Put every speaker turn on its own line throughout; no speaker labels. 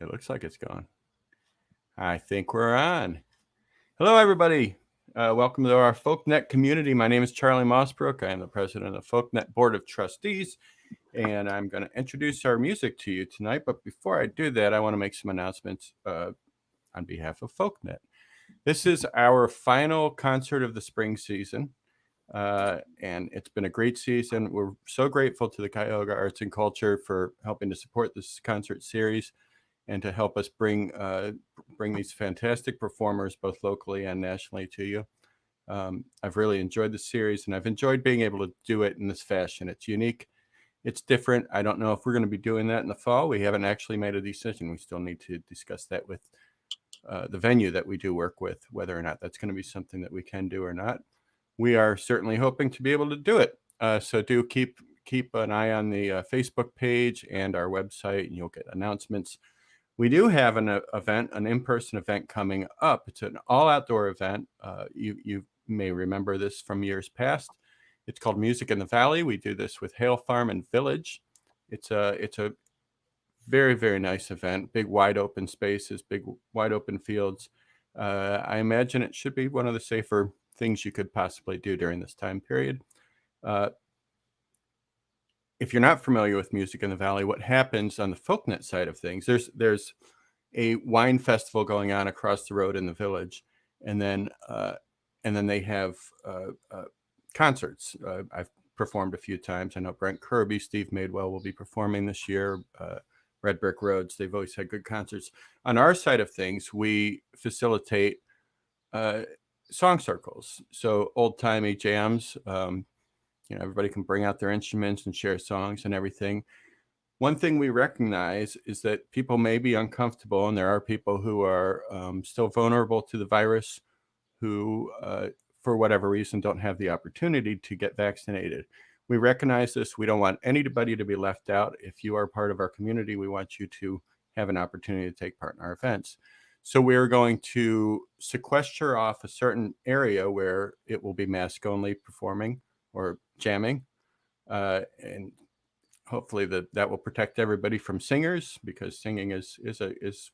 It looks like it's gone. I think we're on. Hello, everybody. Welcome to our Folknet community. My name is Charlie Mossbrook. I am the president of the Folknet Board of Trustees, and I'm going to introduce our music to you tonight. But before I do that, I want to make some announcements on behalf of Folknet. This is our final concert of the spring season, and it's been a great season. We're so grateful to the Cuyahoga Arts and Culture for helping to support this concert series and to help us bring these fantastic performers both locally and nationally to you. I've really enjoyed the series, and I've enjoyed being able to do it in this fashion. It's unique. It's different. I don't know if we're going to be doing that in the fall. We haven't actually made a decision. We still need to discuss that with the venue that we do work with, whether or not that's going to be something that we can do or not. We are certainly hoping to be able to do it. So do keep an eye on the Facebook page and our website, and you'll get announcements. We do have an event, an in-person event coming up. It's an all-outdoor event. You may remember this from years past. It's called Music in the Valley. We do this with Hale Farm and Village. It's a very, very nice event. Big, wide open spaces, big, wide open fields. I imagine it should be one of the safer things you could possibly do during this time period. If you're not familiar with Music in the Valley, what happens on the Folknet side of things, there's a wine festival going on across the road in the village, and then they have concerts. I've performed a few times. I know Brent Kirby, Steve Madewell will be performing this year. Red Brick Roads, they've always had good concerts. On our side of things, we facilitate song circles, so old-timey jams. Everybody can bring out their instruments and share songs and everything. One thing we recognize is that people may be uncomfortable, and there are people who are still vulnerable to the virus who, for whatever reason, don't have the opportunity to get vaccinated. We recognize this. We don't want anybody to be left out. If you are part of our community, we want you to have an opportunity to take part in our events. So we're going to sequester off a certain area where it will be mask-only performing or jamming, and hopefully that will protect everybody from singers, because singing is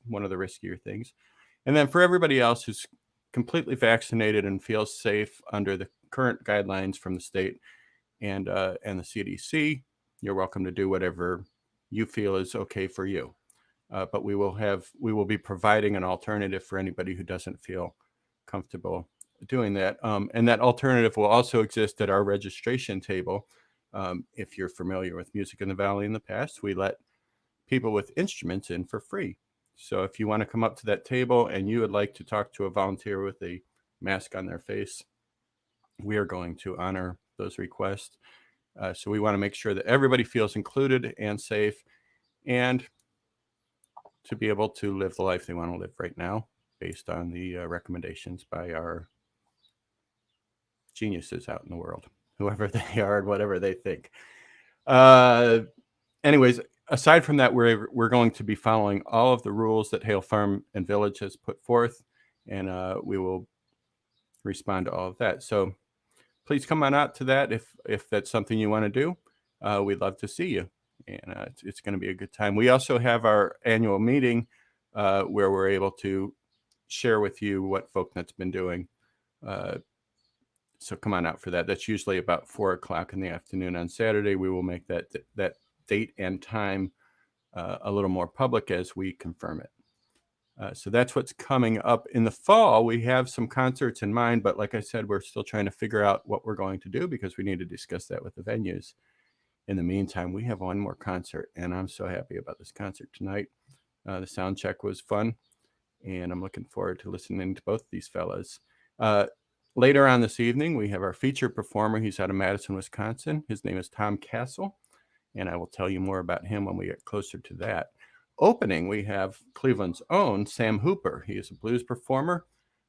one of the riskier things. And then for everybody else who's completely vaccinated and feels safe under the current guidelines from the state and the CDC, you're welcome to do whatever you feel is okay for you. But we will be providing an alternative for anybody who doesn't feel comfortable doing that. And that alternative will also exist at our registration table. If you're familiar with Music in the Valley in the past, we let people with instruments in for free. So if you want to come up to that table and you would like to talk to a volunteer with a mask on their face, we are going to honor those requests. So we want to make sure that everybody feels included and safe, and to be able to live the life they want to live right now based on the recommendations by our geniuses out in the world, whoever they are and whatever they think. Anyways, aside from that, we're going to be following all of the rules that Hale Farm and Village has put forth, and we will respond to all of that. So please come on out to that if that's something you want to do. We'd love to see you, and it's going to be a good time. We also have our annual meeting where we're able to share with you what Folknet's been doing. So come on out for that. That's usually about 4:00 in the afternoon on Saturday. We will make that date and time a little more public as we confirm it. So that's what's coming up in the fall. We have some concerts in mind, but like I said, we're still trying to figure out what we're going to do because we need to discuss that with the venues. In the meantime, we have one more concert, and I'm so happy about this concert tonight. The sound check was fun, and I'm looking forward to listening to both these fellas. Later on this evening, we have our featured performer. He's out of Madison, Wisconsin. His name is Tom Kastle, and I will tell you more about him when we get closer to that. Opening, we have Cleveland's own Sam Hooper. He is a blues performer.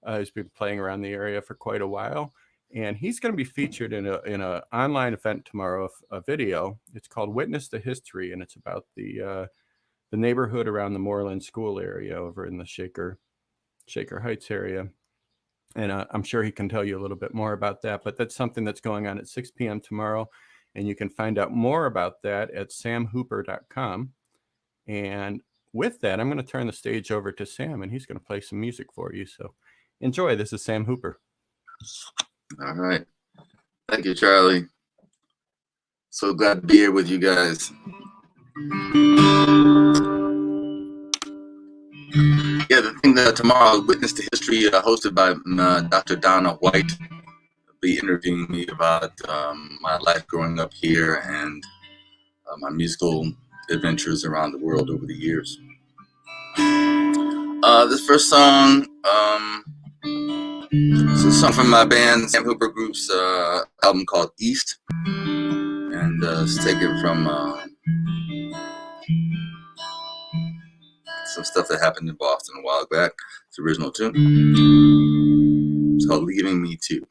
He's been playing around the area for quite a while, and he's going to be featured in an online event tomorrow, a video. It's called Witness to History, and it's about the neighborhood around the Moreland School area over in the Shaker Heights area. And I'm sure he can tell you a little bit more about that. But that's something that's going on at 6 p.m. tomorrow. And you can find out more about that at samhooper.com. And with that, I'm going to turn the stage over to Sam, and he's going to play some music for you. So enjoy. This is Sam Hooper.
All right. Thank you, Charlie. So glad to be here with you guys. Yeah, the thing that tomorrow, Witness to History, hosted by Dr. Donna White, will be interviewing me about my life growing up here and my musical adventures around the world over the years. This first song, it's a song from my band Sam Hooper Group's album called East, and it's taken from some stuff that happened in Boston a while back. It's the original tune. It's called Leaving Me Too.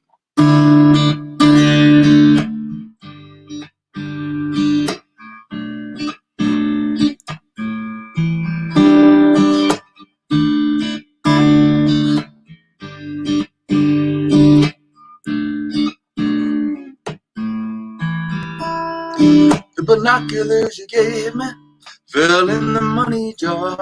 The binoculars you gave me fell in the money jar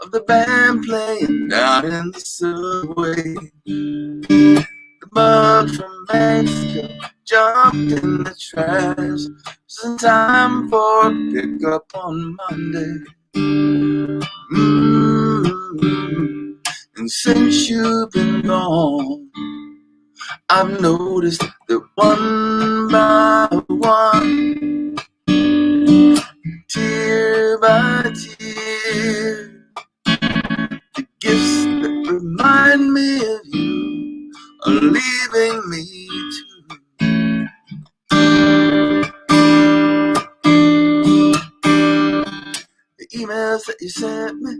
of the band playing down in the subway. The mug from Mexico jumped in the trash. Just in time for a pickup on Monday. And since you've been gone, I've noticed that one by one, tear by tear, the gifts that remind me of you are leaving me too. The emails that you sent me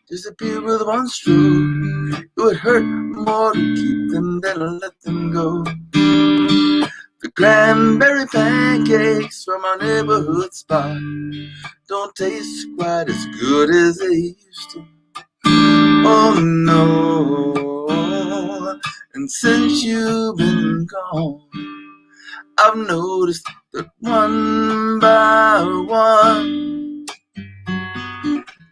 disappeared with one stroke. It would hurt more to keep them than to let them go. The cranberry pancakes from our neighborhood spot don't taste quite as good as they used to. Oh no. And since you've been gone, I've noticed that one by one,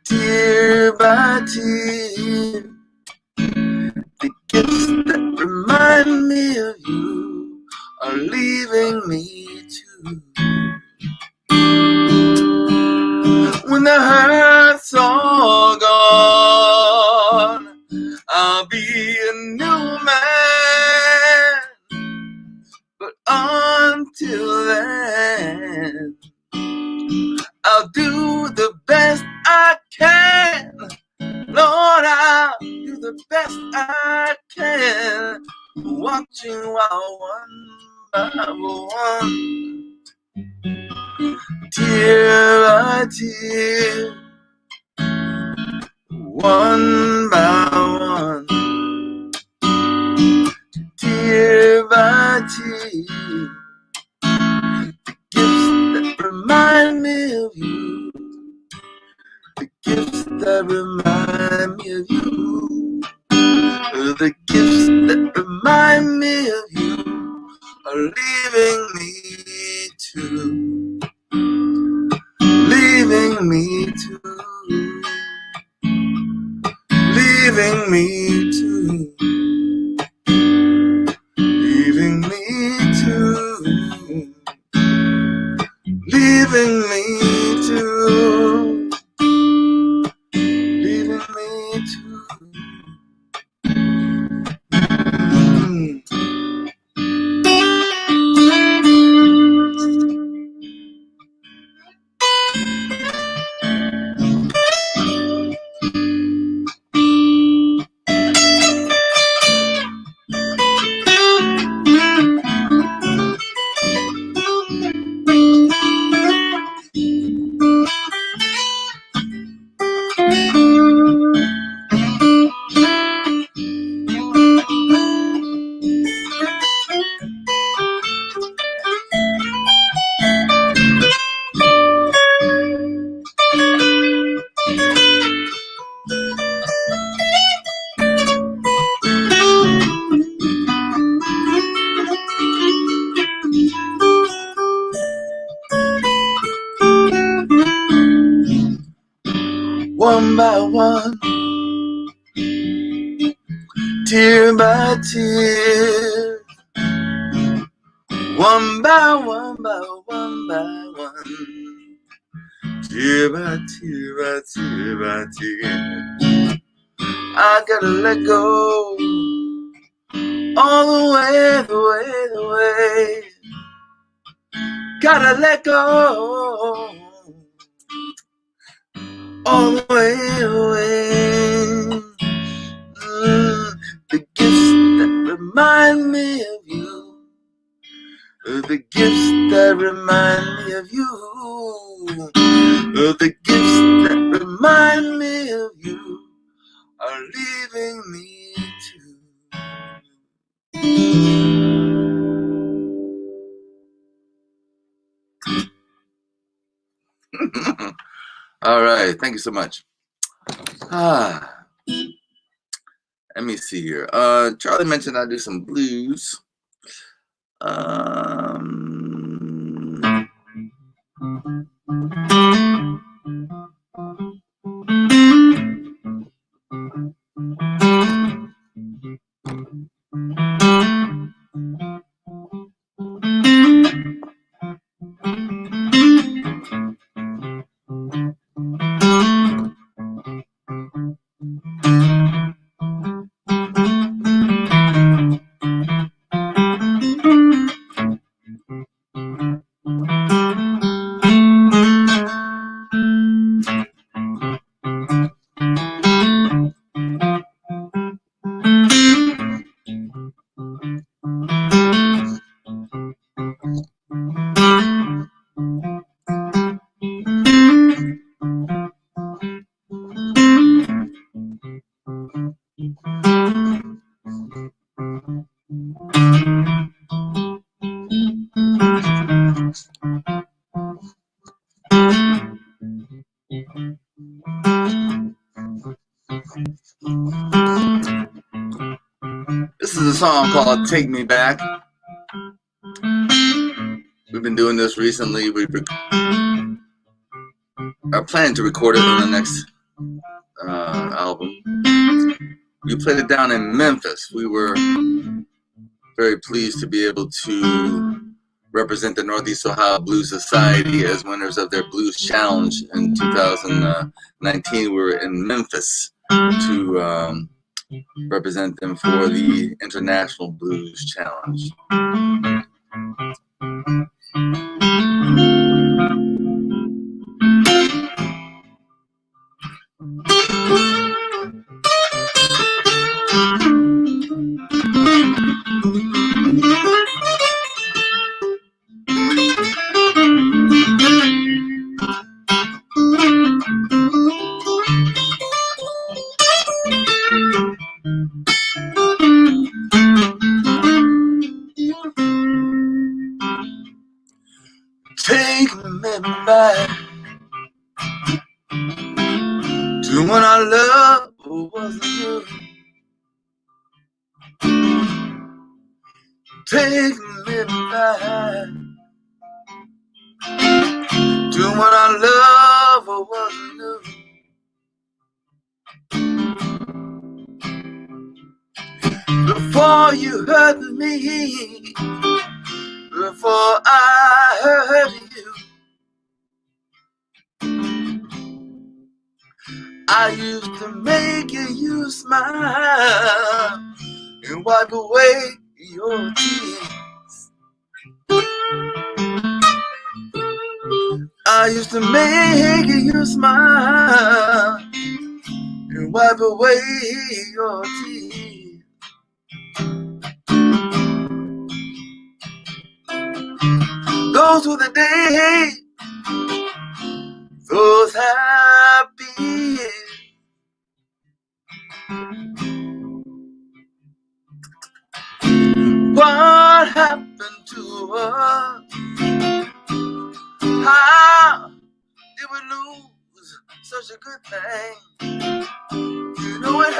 tear by tear, the gifts that remind me of you are leaving me too. When the hurt's all gone, I'll be a new man. But until then, I'll do the best I can. Lord, I'll do the best I can. Watching while one by one, tear by tear, one by one, tear by tear, the gifts that remind me of you, the gifts that remind me of you, the gifts that remind me of you are leaving me too, leaving me too, leaving me too, leaving me too, leaving me too, leaving me too. one by one, tear by tear, one by one by one by one, tear by tear by tear by tear. I gotta let go all the way, the way, the way. Gotta let go all the way, the way. The gifts that remind me of you, the gifts that remind me of you, the gifts that remind me of you are leaving me too. All right, thank you so much. Let me see here. Charlie mentioned I do some blues. This is a song called Take Me Back. We've been doing this recently. We are planning to record it on the next album. We played it down in Memphis. We were very pleased to be able to represent the Northeast Ohio Blues Society as winners of their Blues Challenge in 2019. We were in Memphis to represent them for the International Blues Challenge. Take me back to when our love wasn't good. Take me back to when our love wasn't good. Before you hurt me, before I hurt you, I used to make you smile and wipe away your tears. I used to make you smile and wipe away your tears. Those were the days, those happy years. What happened to us? How did we lose such a good thing? You know it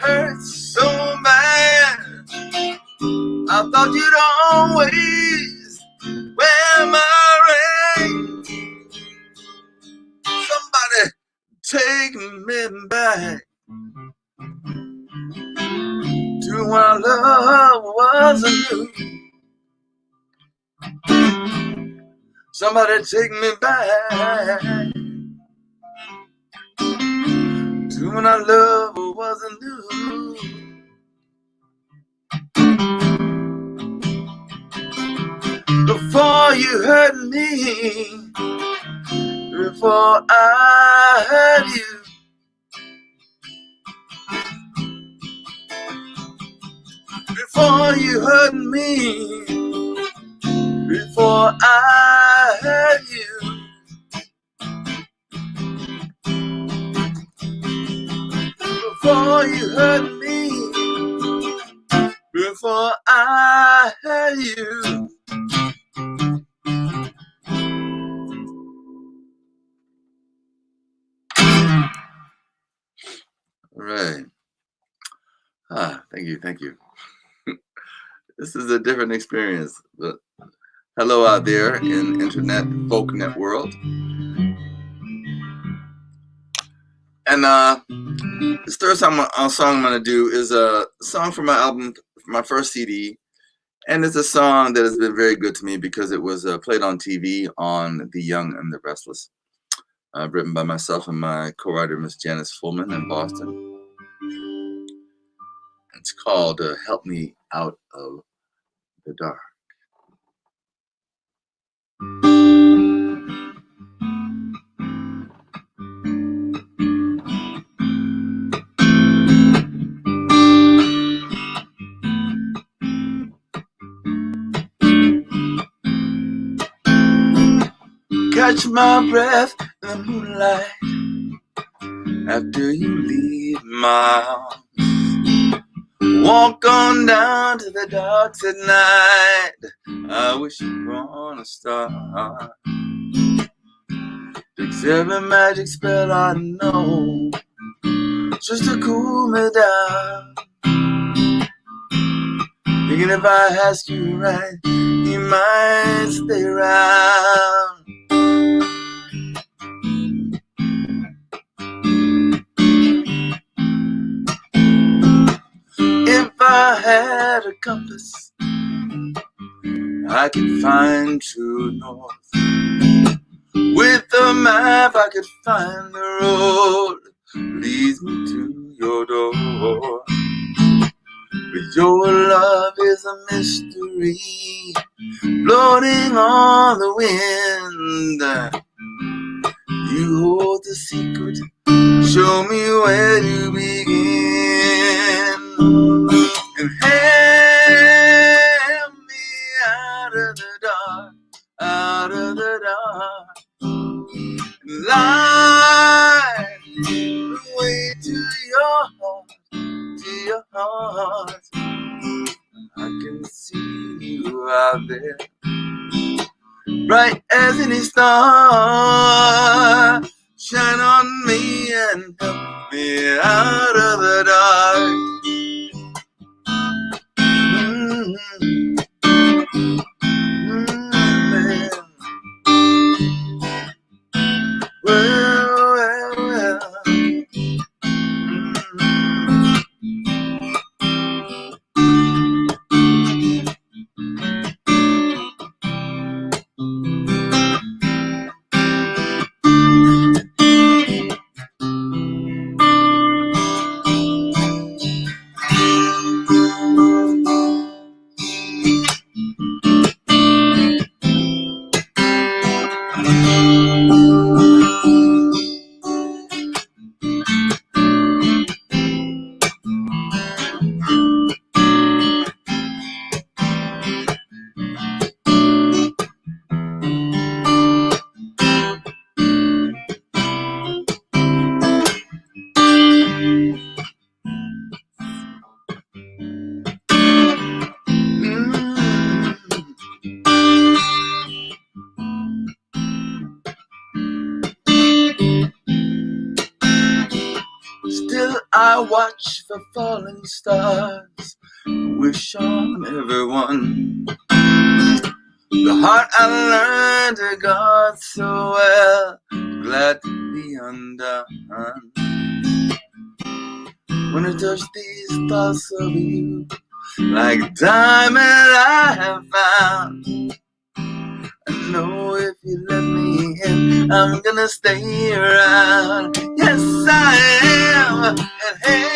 hurts so bad. I thought you'd always wear my ring. Somebody me back to when our love wasn't new. Somebody take me back to when our love wasn't new. Before you hurt me, before I hurt you, before you hurt me, before I hurt you, before you hurt me, before I hurt you. All right. Thank you. This is a different experience, but hello out there in internet folknet world. And this third song I'm gonna do is a song from my album, from my first CD, and it's a song that has been very good to me because it was played on TV on The Young and the Restless, written by myself and my co-writer Miss Janice Fullman in Boston. It's called "Help Me Out of the Dark." Catch my breath in the moonlight after you leave my arms. Walk on down to the docks at night. I wish upon a star. Takes every magic spell I know just to cool me down. Thinking if I ask you right, you might stay around. If I had a compass, I could find true north. With a map, I could find the road leads me to your door. But your love is a mystery floating on the wind. You hold the secret, show me where to begin. And help me out of the dark, out of the dark. Light the way to your heart, to your heart. I can see you out there, bright as any star. Shine on me and help me out of the dark. Well. Still I watch the falling stars, wish on everyone The heart I learned to guard so well, glad to be undone. When I touch these thoughts of you, like a diamond I have found. I know if you let me in, I'm gonna stay around. Yes, I am. And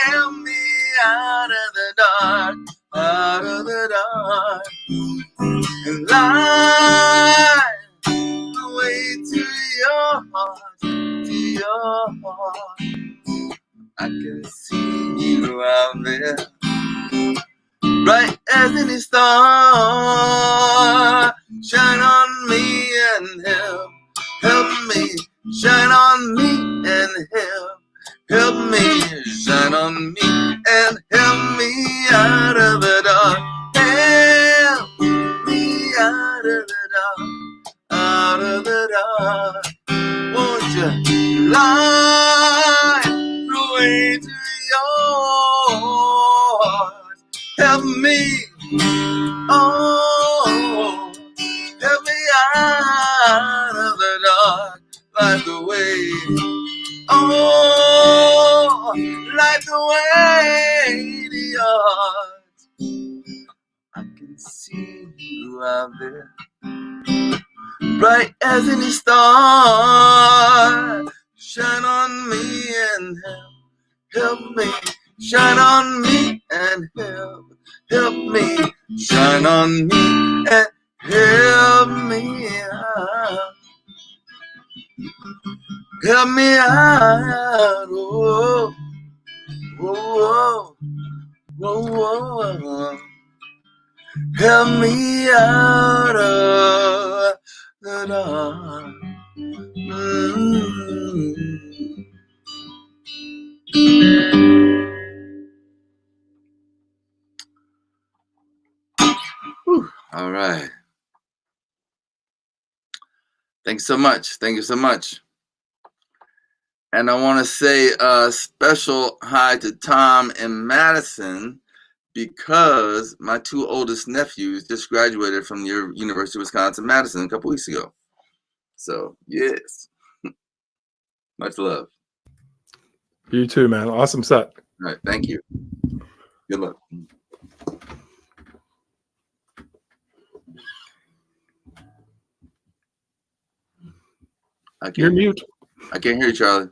help me out of the dark, out of the dark. And light the way to your heart, to your heart. I can see you out there, bright as any star. Shine on me and help me. Shine on me and help me. Shine on me and help me out of the dark. Help me out of the dark, out of the dark. Won't you light the way to your heart? Help me, oh, help me out of the dark, light the way, oh, light the way to your heart. I can see you out there, bright as any star. Shine on me and help me. Shine on me and help me. Shine on me and help me out. Help me out. Oh, oh, oh, oh, oh. Help me out of the dark. All right. Thanks so much. Thank you so much. And I want to say a special hi to Tom and Madison, because my two oldest nephews just graduated from the University of Wisconsin-Madison a couple weeks ago. So, yes. Much love.
You too, man. Awesome set.
All right. Thank you. Good luck.
You're mute.
I can't hear you, Charlie.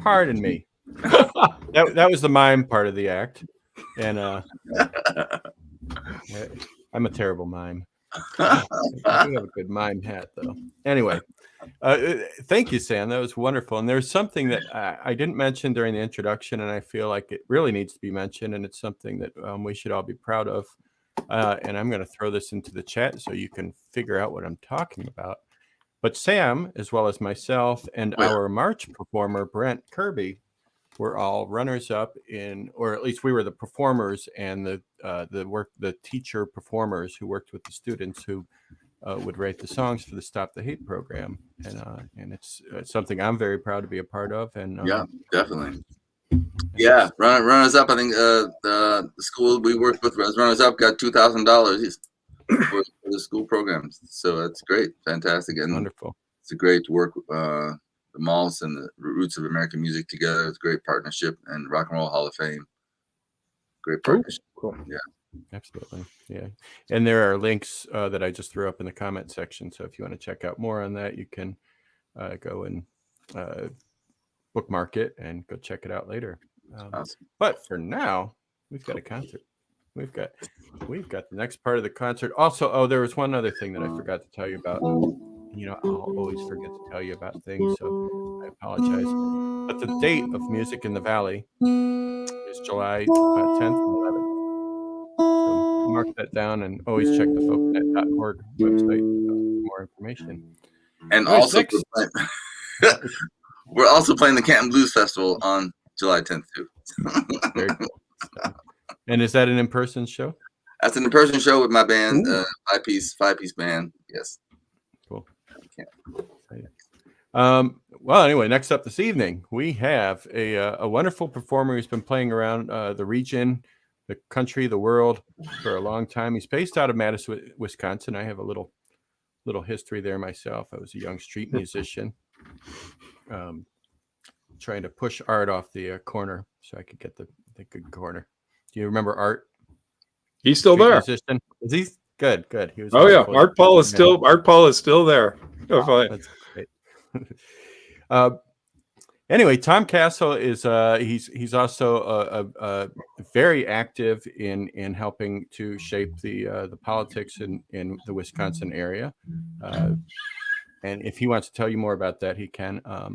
Pardon me. That was the mime part of the act, and I'm a terrible mime. I do have a good mime hat, though. Anyway, thank you, Sam. That was wonderful. And there's something that I didn't mention during the introduction, and I feel like it really needs to be mentioned, and it's something that we should all be proud of. And I'm going to throw this into the chat so you can figure out what I'm talking about. But Sam, as well as myself and our March performer, Brent Kirby, were all runners-up in, or at least we were the performers and the teacher performers who worked with the students who would write the songs for the Stop the Hate program, and it's something I'm very proud to be a part of. And
yeah, definitely. Yeah, runners-up. I think the school we worked with as runners-up got $2,000 for the school programs. So that's great, fantastic, and
wonderful. It's
great to work the Malls and the Roots of American Music together. It's a great partnership, and Rock and Roll Hall of Fame. Great partnership.
Cool.
Yeah,
absolutely. Yeah, and there are links that I just threw up in the comment section. So if you want to check out more on that, you can go and bookmark it and go check it out later.
awesome.
But for now, we've got a concert. We've got the next part of the concert. Also, there was one other thing that I forgot to tell you about. I'll always forget to tell you about things, so I apologize. But the date of Music in the Valley is July 10th and 11th. So mark that down, and always check the folknet.org website for more information.
And also, we're also playing the Canton Blues Festival on July 10th too.
Very cool. And is that an in-person show?
That's an in-person show with my band, five-piece band. Yes.
Cool. Well, anyway, next up this evening, we have a wonderful performer who's been playing around the region the country, the world for a long time. He's based out of Madison, Wisconsin. I have a little history there myself. I was a young street musician, trying to push Art off the corner so I could get the good corner. Do you remember Art?
He's still there.
Musician? Is he good? He was.
Oh yeah, Art Paul is still there. Oh,
that's great. Anyway, Tom Kastle is he's also a very active in helping to shape the politics in the Wisconsin area, and if he wants to tell you more about that, he can. I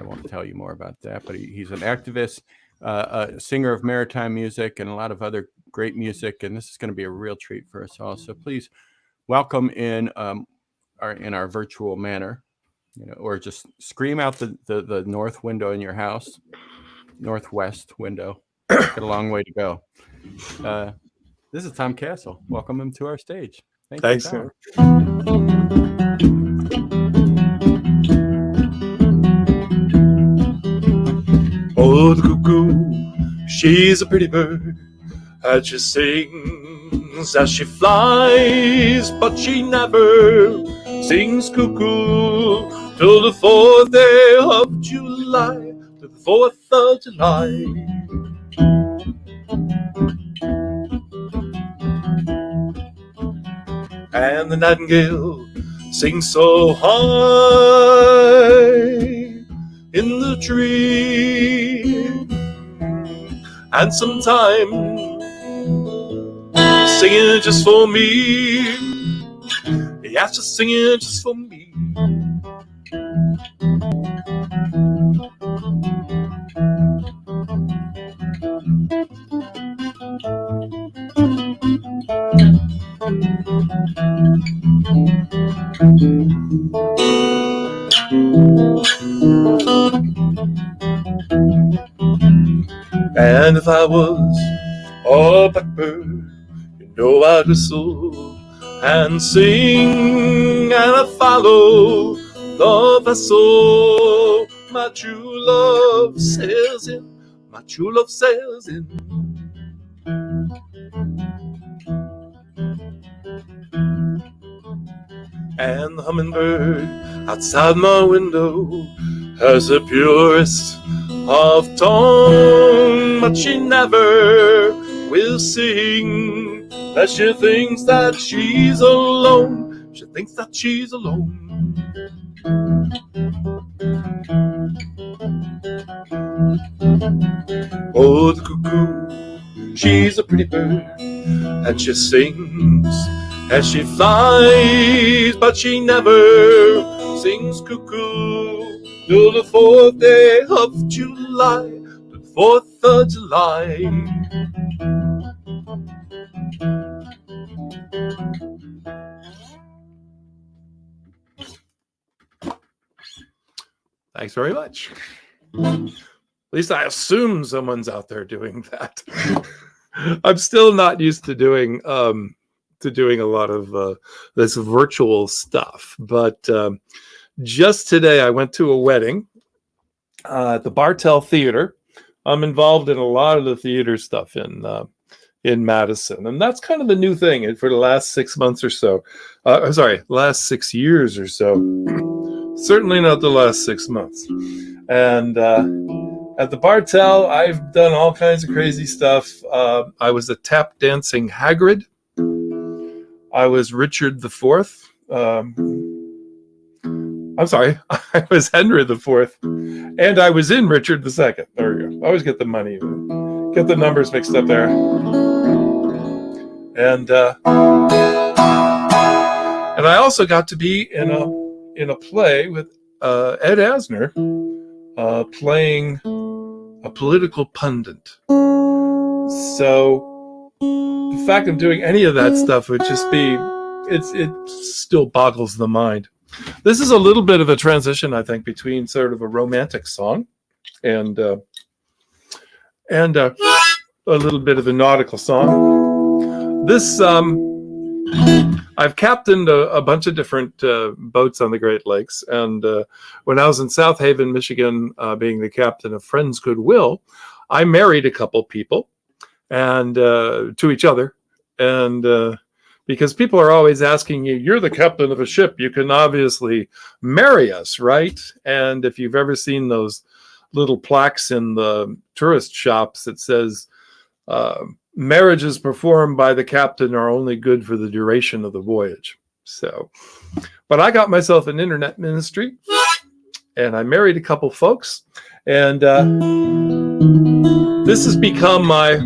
won't tell you more about that, but he's an activist, a singer of maritime music, and a lot of other great music. And this is going to be a real treat for us all. So please welcome in our virtual manner. Or just scream out the north window in your house, northwest window. Got a long way to go. This is Tom Kastle. Welcome him to our stage.
Thanks,
sir.
Oh, the cuckoo, she's a pretty bird, and she sings as she flies, but she never sings cuckoo till the 4th day of July, to the 4th of July. And the nightingale sings so high in the tree, and sometimes singing just for me. Yeah, just singing just for me. And if I was a blackbird, I'd whistle and sing, and I follow the vessel my true love sails in, my true love sails in. And the hummingbird outside my window has the purest of tongue, but she never will sing, that she thinks that she's alone. She thinks that she's alone. Oh, the cuckoo, she's a pretty bird, and she sings as she flies, but she never sings cuckoo till the 4th day of July, the 4th of July. Thanks very much. At least I assume someone's out there doing that. I'm still not used to doing a lot of this virtual stuff, but just today I went to a wedding at the Bartell Theater. I'm involved in a lot of the theater stuff in Madison, and that's kind of the new thing for the last 6 months or so. Last 6 years or so. Certainly not the last 6 months. And at the Bartell, I've done all kinds of crazy stuff. I was a tap dancing Hagrid. I was Richard IV. I'm sorry, I was Henry IV, and I was in Richard II. There we go. I always get the numbers mixed up there. And I also got to be in a play with Ed Asner, playing a political pundit. So the fact of doing any of that stuff would just be, it still boggles the mind. This is a little bit of a transition, I think, between sort of a romantic song and a little bit of a nautical song. This, I've captained a bunch of different boats on the Great Lakes, and when I was in South Haven, Michigan, being the captain of Friends Goodwill, I married a couple people, and to each other. And because people are always asking you, you're the captain of a ship, you can obviously marry us, right? And if you've ever seen those little plaques in the tourist shops that says, marriages performed by the captain are only good for the duration of the voyage. So, but I got myself an internet ministry, and I married a couple folks, and this has become my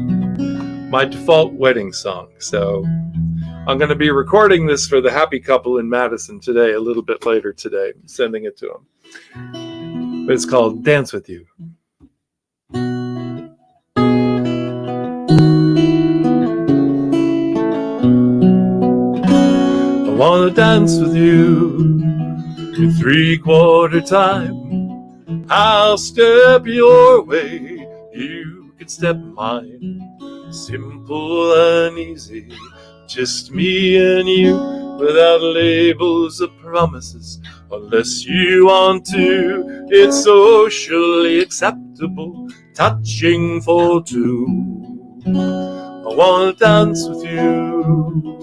default wedding song. So I'm going to be recording this for the happy couple in Madison today, a little bit later today, sending it to them. But it's called Dance With You. I want to dance with you in 3/4 time. I'll step your way, you can step mine. Simple and easy, just me and you, without labels or promises, unless you want to. It's socially acceptable, touching for two. I want to dance with you.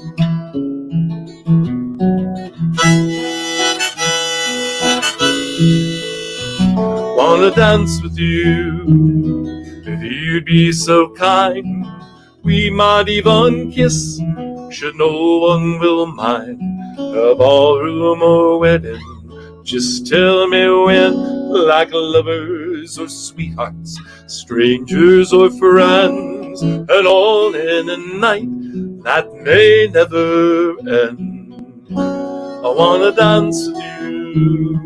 Wanna dance with you, if you'd be so kind. We might even kiss, should no one will mind. A ballroom or wedding, just tell me when. Like lovers or sweethearts, strangers or friends, and all in a night that may never end. I wanna dance with you.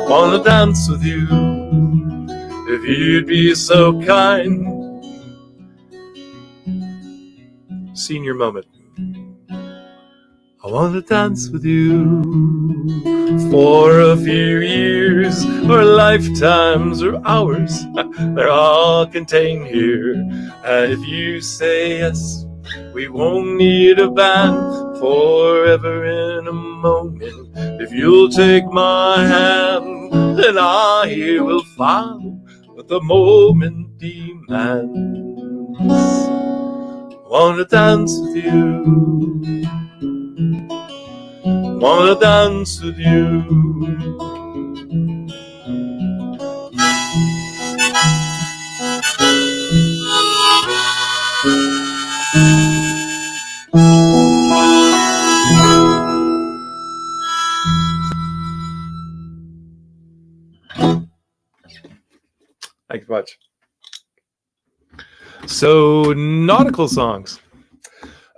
Wanna dance with you, if you'd be so kind. Senior moment. I wanna dance with you for a few years, or lifetimes, or hours. They're all contained here. And if you say yes, we won't need a band. Forever in a moment, if you'll take my hand, then I will follow what the moment demands. Wanna dance with you, wanna dance with you. Thank you much. So, nautical songs.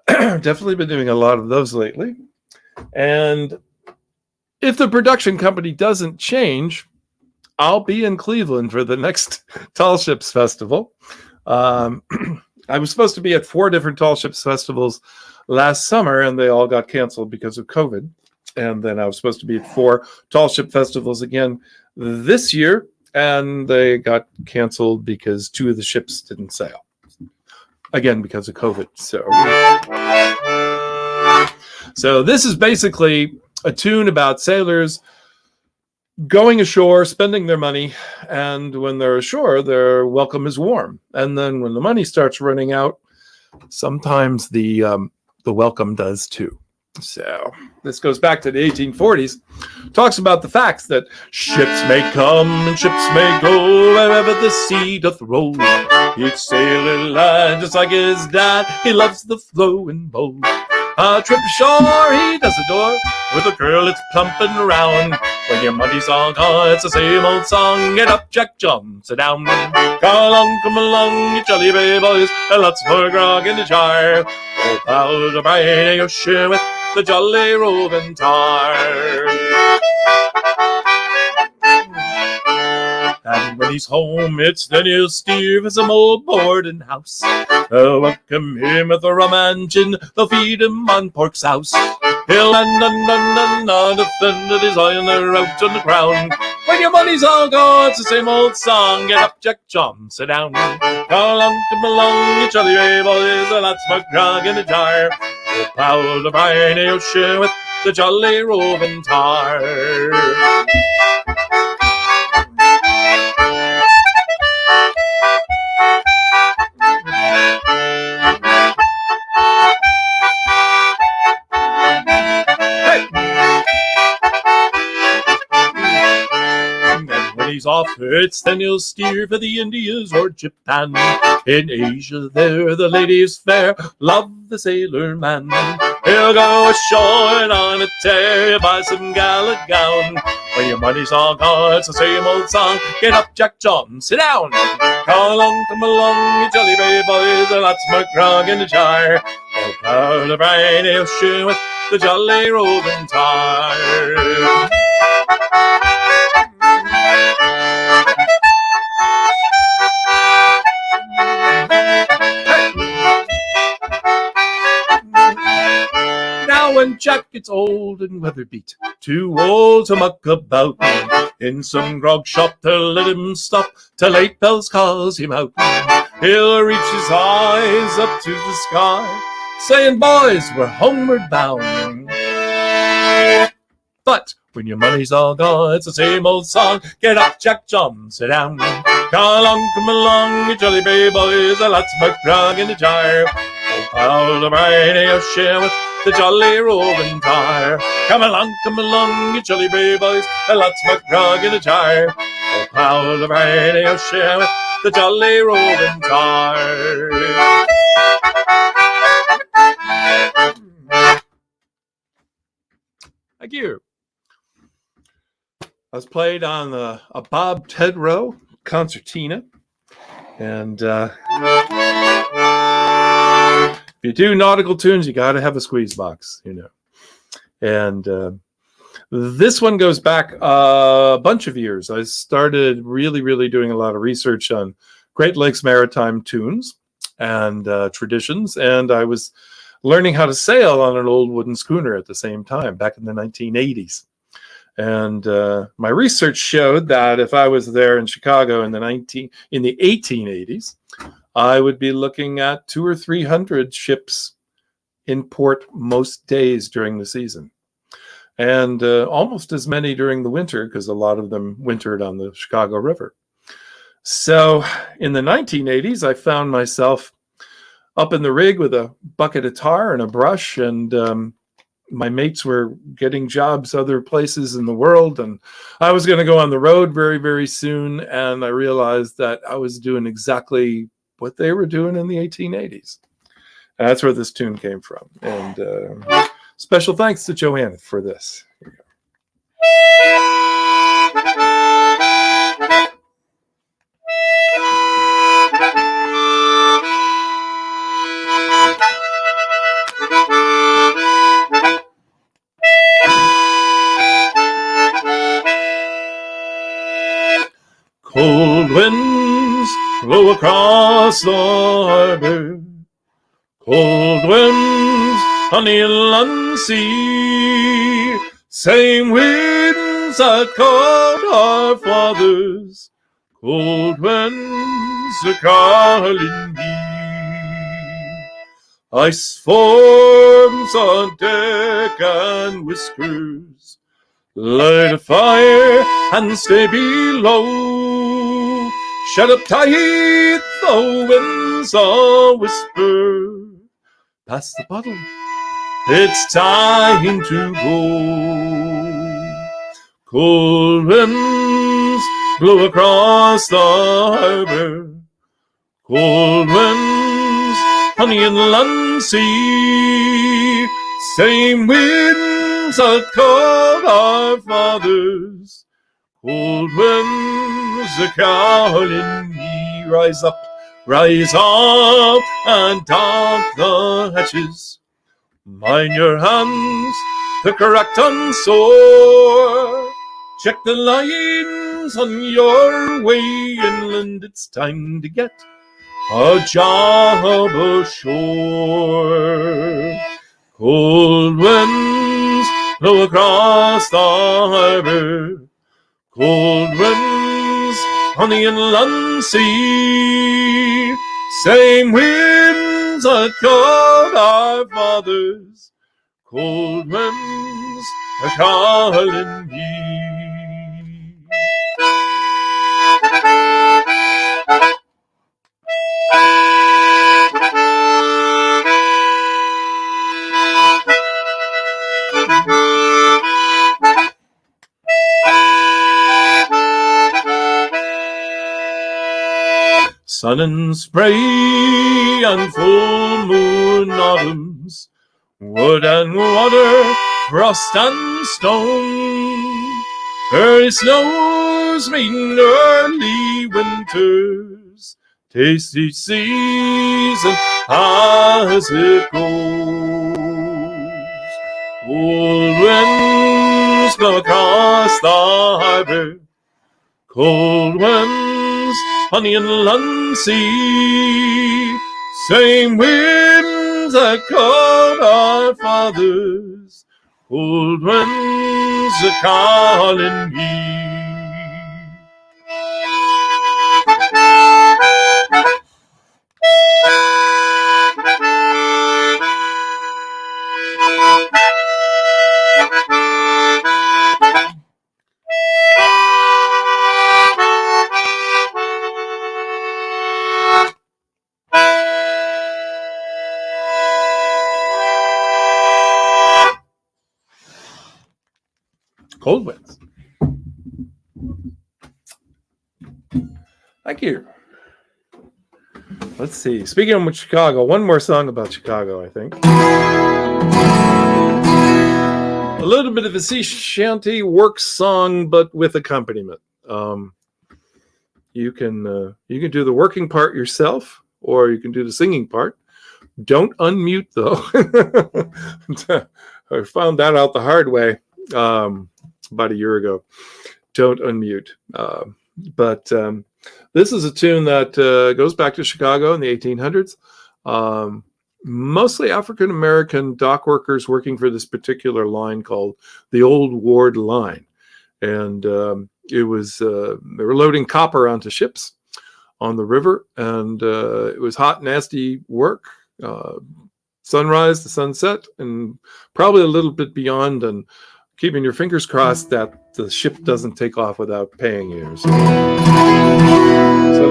Definitely been doing a lot of those lately. And if the production company doesn't change, I'll be in Cleveland for the next Tall Ships Festival. I was supposed to be at 4 different Tall Ships Festivals last summer, and they all got canceled because of COVID. And then I was supposed to be at 4 Tall Ship Festivals again this year, and they got canceled because 2 of the ships didn't sail. Again, because of COVID. So this is basically a tune about sailors going ashore, spending their money, and when they're ashore, their welcome is warm. And then when the money starts running out, sometimes the welcome does too. So this goes back to the 1840s. Talks about the facts that ships may come and ships may go wherever the sea doth roll. Each sailor lad, just like his dad, he loves the flowing boat. A trip ashore he does adore, with a girl that's plumping around. When your money's all gone, it's the same old song. Get up, Jack John, sit down. Come along, you jolly brave boys, and lots more grog in the jar. Oh, pals are buying your share with the jolly roving tar. And when he's home, it's then he'll steer for some old boarding house. They'll welcome him with a rum and gin, they'll feed him on pork souse. He'll and defend his eye and they're out on the ground. When your money's all gone, it's the same old song. Get up, Jack John, sit down. Come along, you jolly ray boys, a lot smoke grog in the jar. We'll plough the briny ocean with the jolly roving tar. He's off, it's then he'll steer for the Indies or Japan. In Asia there the ladies fair love the sailor man. He'll go ashore and on a tear buy some gala gown. When your money's all gone, it's the same old song. Get up, Jack John, sit down. Come along, you jolly bay boys, a lots more grog in the jar. Oh, plough the briny ocean with the jolly roving tar. Now when Jack gets old and weather beat, too old to muck about, in some grog shop they'll let him stop till 8 bells calls him out. He'll reach his eyes up to the sky, saying, boys, we're homeward bound. But when your money's all gone, it's the same old song. Get up, Jack John, sit down. Come along, you jolly bay boys, a lots of grog in the jar. Oh, plough the briny ocean with the jolly roving tar. Come along, you jolly bay boys, a lots of grog in the jar. Oh, plough the briny ocean with the jolly roving tar. Thank you. I was played on a Bob Tedrow concertina, and if you do nautical tunes, you got to have a squeeze box, you know. And this one goes back a bunch of years. I started really doing a lot of research on Great Lakes maritime tunes and traditions, and I was learning how to sail on an old wooden schooner at the same time back in the 1980s. And my research showed that if I was there in Chicago in the 1880s, I would be looking at 200 or 300 ships in port most days during the season, and almost as many during the winter because a lot of them wintered on the Chicago River. So in the 1980s, I found myself up in the rig with a bucket of tar and a brush, and my mates were getting jobs other places in the world, and I was going to go on the road very soon, and I realized that I was doing exactly what they were doing in the 1880s. And that's where this tune came from. And special thanks to Joanne for this. Here we go. Cold winds blow across the harbor, cold winds on the inland sea, same winds that called our fathers, cold winds are calling me. Ice forms on deck and whiskers, light a fire and stay below. Shut up tight, the winds all whisper. Pass the bottle, it's time to go. Cold winds blow across the harbor, cold winds on the inland sea, same winds that called our fathers, cold winds are calling me. Rise up, and dock the hatches. Mind your hands, the correct and sore. Check the lines winds on your way inland, it's time to get a job ashore. Cold winds blow across the harbor, cold winds on the inland sea, same winds that called our fathers, cold winds are calling me. Sun and spray and full moon autumns, wood and water, frost and stone, early snows mean early winters, taste each season as it goes. Cold winds blow across the harbor, cold winds on the inland sea, same winds that called our fathers, cold winds are calling me. Cold winds. Thank you. Let's see. Speaking of Chicago, one more song about Chicago, I think. A little bit of a sea shanty work song, but with accompaniment. You can do the working part yourself, or you can do the singing part. Don't unmute though. I found that out the hard way about a year ago. Don't unmute. But this is a tune that goes back to Chicago in the 1800s. Mostly African-American dock workers working for this particular line called the Old Ward Line. And it was, they were loading copper onto ships on the river. And it was hot, nasty work. Sunrise to sunset, and probably a little bit beyond, and keeping your fingers crossed that the ship doesn't take off without paying you. So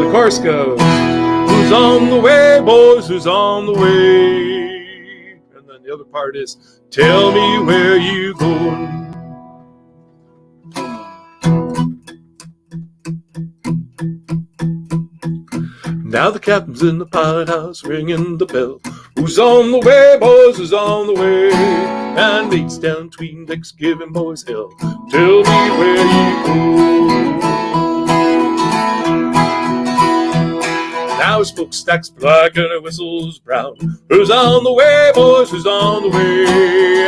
the chorus goes, who's on the way, boys, who's on the way? And then the other part is, tell me where you going. Now the captain's in the pilot house ringing the bell. Who's on the way, boys, who's on the way? And mates down between decks giving boys hell. Tell me where you go. Now his smokestack's black and her whistle's brown. Who's on the way, boys, who's on the way?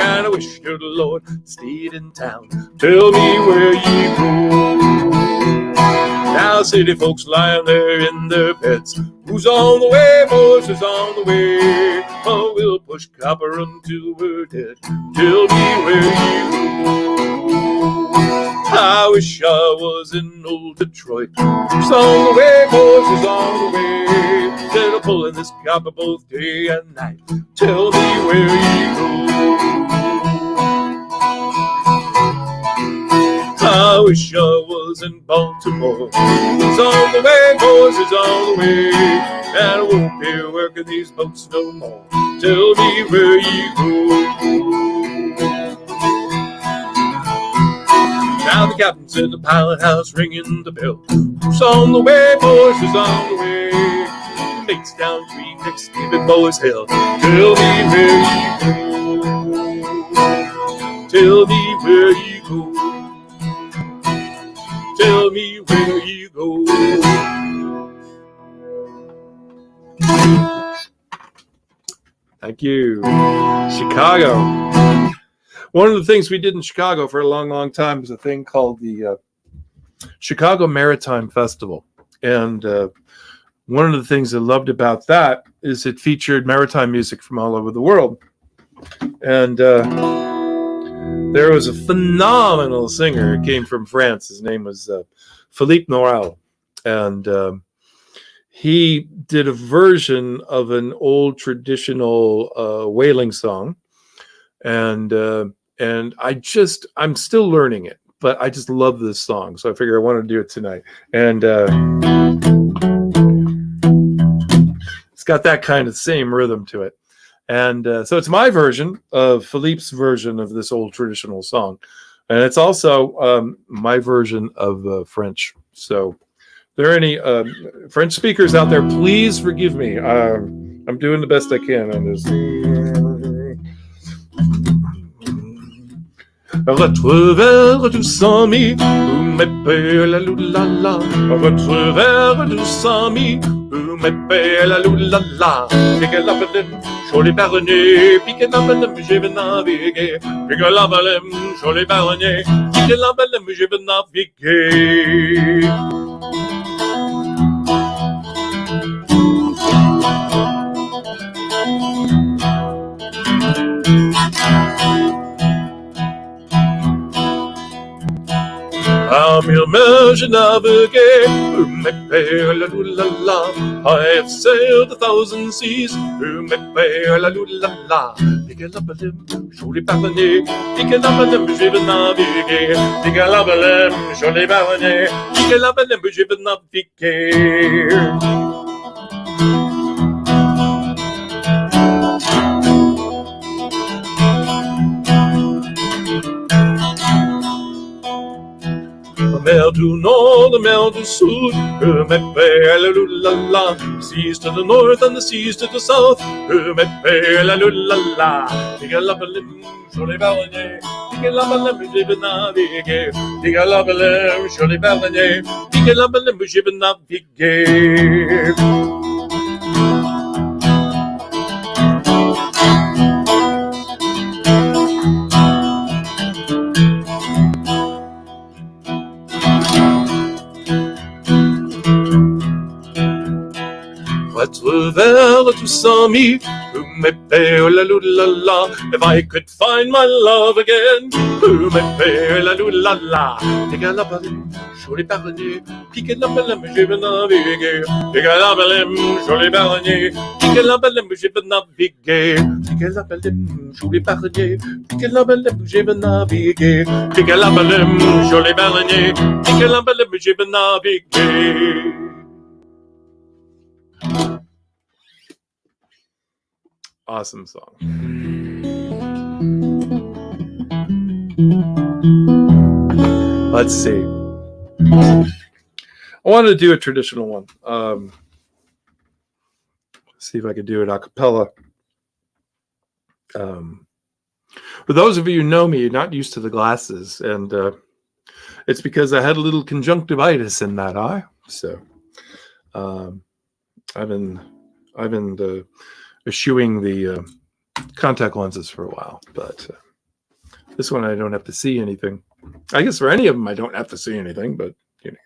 And I wish to the Lord stayed in town. Tell me where you go. Now city folks lying there in their beds. Who's on the way, boys, who's on the way? Oh, we'll push copper until we're dead. Tell me where you go. I wish I was in old Detroit. Who's on the way, boys, who's on the way? They're pulling this copper both day and night. Tell me where you go. I wish I was in Baltimore. Who's on the way, boys, who's on the way? And I won't be working these boats no more. Tell me where you go. Now the captain's in the pilot house ringing the bell. Who's on the way, boys, who's on the way? Mates down between decks giving boys hell. Tell me where you go. Tell me where you go. Tell me where you go. Thank you. Chicago. One of the things we did in Chicago for a long, long time was a thing called the Chicago Maritime Festival. And one of the things I loved about that is it featured maritime music from all over the world. And there was a phenomenal singer who came from France. His name was Philippe Noël. And he did a version of an old traditional whaling song. And I'm still learning it, but I just love this song. So I figure I want to do it tonight. And it's got that kind of same rhythm to it. And so it's my version of Philippe's version of this old traditional song. And it's also my version of French. So if there are any French speakers out there, please forgive me. I'm doing the best I can on this. Votre verre du sami, où m'épée la loulala. Votre verre du sami, où m'épée la loulala. Pique la balem, joli baronnet, pique la balem, je vais naviguer. Pique la balem, joli baronnet, pique la balem, je vais naviguer. Je naviguais, m'épée la loulala. I have sailed 1,000 seas, m'épée la loulala. Pique la balem, joli baronnet, pique la balem, je vais naviguer. Pique la balem, joli baronnet, pique la balem, je vais naviguer. La mer du nord, la mer du sud, m'épée la loulala. Seas to the north and the seas to the south, m'épée la loulala. Pique la balem, joli baronnet, pique la balem, je vais naviguer. Pique la balem, joli baronnet, pique la balem, je vais naviguer. Votre verre tout sans mi, m'épée la loulala. If I could find my love again, m'épée la loulala. Pique la balem, joli baronnet, pique la balem, je vais naviguer. Pique la balem, joli baronnet, pique la balem, je vais naviguer. Pique la balem, joli baronnet, pique la balem, je vais naviguer. Pique la balem, joli baronnet, pique la balem, je vais naviguer. Awesome song. Let's see. I wanted to do a traditional one. See if I could do it a cappella. For those of you who know me, you're not used to the glasses, and it's because I had a little conjunctivitis in that eye. So I've been eschewing the contact lenses for a while, but this one I don't have to see anything. I guess for any of them I don't have to see anything, but you know.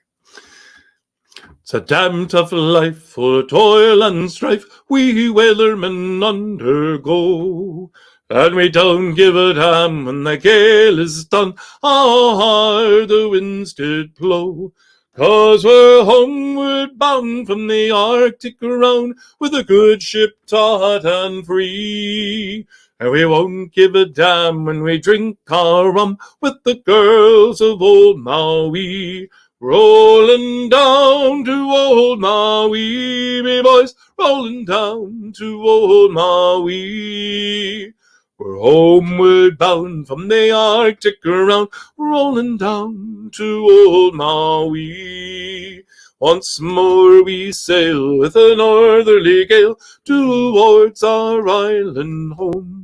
It's a damn tough life full of toil and strife we whalermen undergo, and we don't give a damn when the gale is done how hard the winds did blow. 'Cause we're homeward bound from the Arctic round, with a good ship taut and free. And we won't give a damn when we drink our rum with the girls of old Maui. Rolling down to old Maui, me boys, rolling down to old Maui. We're homeward bound from the Arctic around, rolling down to old Maui. Once more we sail with a northerly gale towards our island home.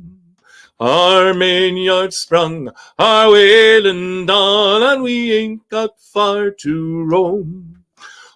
Our mainyard sprung, our whaling done, and we ain't got far to roam.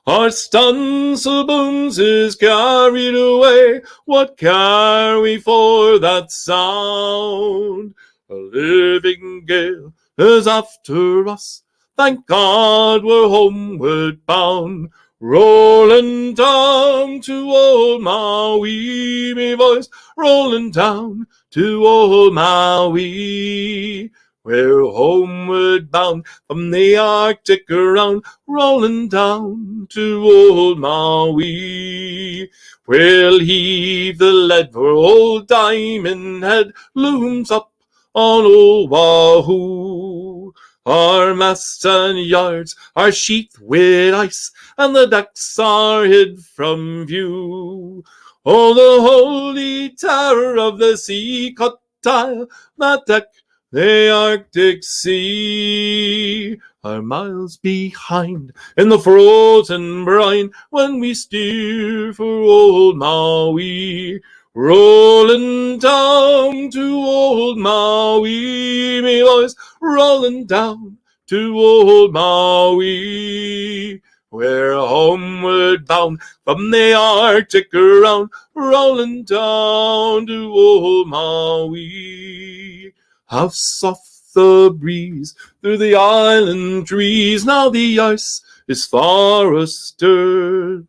Our stunsail booms is carried away, what care we for that sound? A living gale is after us, thank God we're homeward bound. Rolling down to old Maui, me boys, rolling down to old Maui. We're homeward bound from the Arctic around, rolling down to old Maui. We'll heave the lead for old Diamond Head, looms up on Oahu. Our masts and yards are sheathed with ice, and the decks are hid from view. Oh, the holy terror of the sea cut tile, that deck, the Arctic Sea, are miles behind in the frozen brine when we steer for old Maui. Rolling down to old Maui, me boys, rolling down to old Maui. We're homeward bound from the Arctic around, rolling down to old Maui. How soft the breeze through the island trees, now the ice is far astir.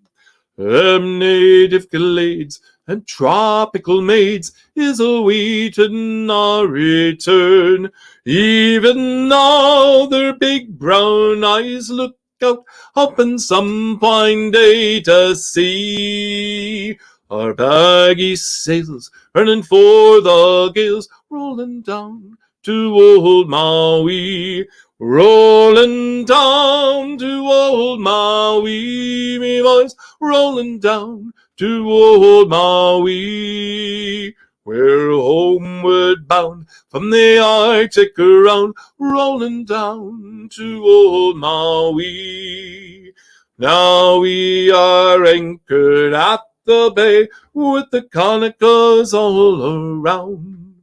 Them native glades and tropical maids is awaiting our return. Even now their big brown eyes look out, hoping some fine day to see our baggy sails running for the gales, rolling down to old Maui. Rolling down to old Maui, me boys, rolling down to old Maui. We're homeward bound from the Arctic around, rolling down to old Maui. Now we are anchored at the bay with the Conicas all around,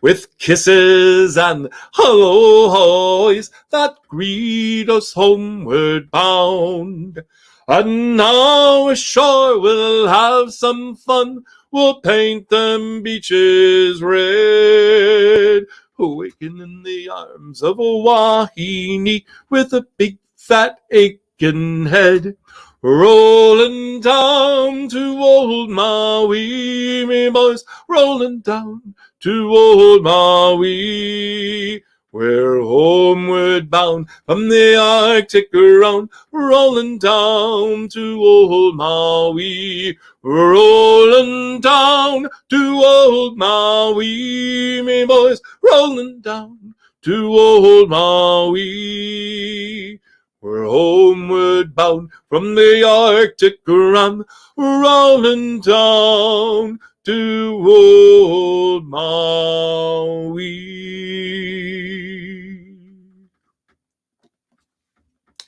with kisses and hello-hoys that greet us homeward bound. And now ashore we'll have some fun, we'll paint them beaches red, awaken in the arms of a wahine with a big fat aching head. Rolling down to old Maui, me boys, rolling down to old Maui. We're homeward bound from the Arctic around, rolling down to old Maui. Rolling down to old Maui, me boys, rolling down to old Maui. We're homeward bound from the Arctic around, rolling down to old Maui.